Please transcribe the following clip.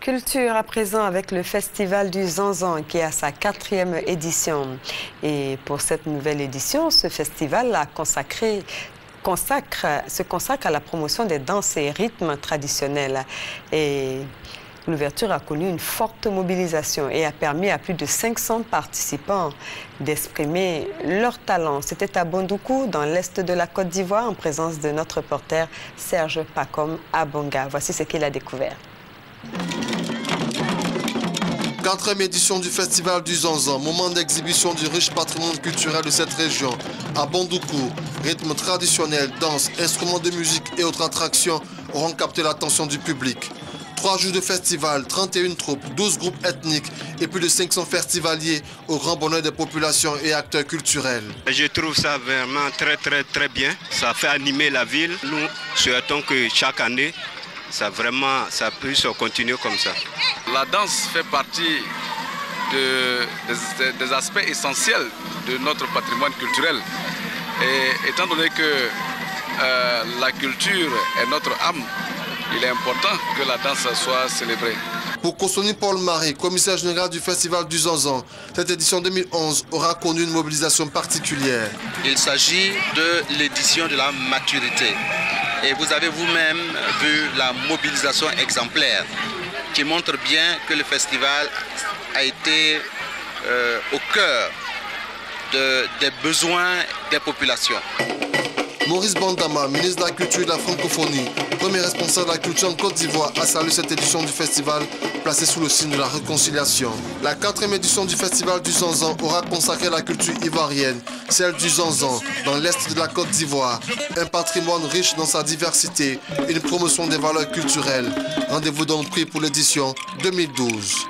Culture à présent avec le Festival du Zanzan qui est à sa 4e édition. Et pour cette nouvelle édition, ce festival se consacre à la promotion des danses et rythmes traditionnels. Et l'ouverture a connu une forte mobilisation et a permis à plus de 500 participants d'exprimer leur talent. C'était à Bondoukou, dans l'est de la Côte d'Ivoire, en présence de notre reporter Serge Pacom à Bonga. Voici ce qu'il a découvert. 4e édition du Festival du Zanzan, moment d'exhibition du riche patrimoine culturel de cette région. À Bondoukou, rythmes traditionnels, danse, instruments de musique et autres attractions auront capté l'attention du public. 3 jours de festival, 31 troupes, 12 groupes ethniques et plus de 500 festivaliers au grand bonheur des populations et acteurs culturels. Je trouve ça vraiment très bien. Ça fait animer la ville. Nous souhaitons que chaque année, ça puisse continuer comme ça. La danse fait partie des aspects essentiels de notre patrimoine culturel. Et étant donné que la culture est notre âme, il est important que la danse soit célébrée. Pour Kosoni Paul-Marie, commissaire général du Festival du Zanzan, cette édition 2011 aura connu une mobilisation particulière. Il s'agit de l'édition de la maturité. Et vous avez vous-même vu la mobilisation exemplaire qui montre bien que le festival a été au cœur des besoins des populations. Maurice Bandama, ministre de la Culture et de la Francophonie, premier responsable de la culture en Côte d'Ivoire, a salué cette édition du festival placée sous le signe de la réconciliation. La 4e édition du Festival du Zanzan aura consacré la culture ivoirienne, celle du Zanzan, dans l'est de la Côte d'Ivoire. Un patrimoine riche dans sa diversité et une promotion des valeurs culturelles. Rendez-vous donc pris pour l'édition 2012.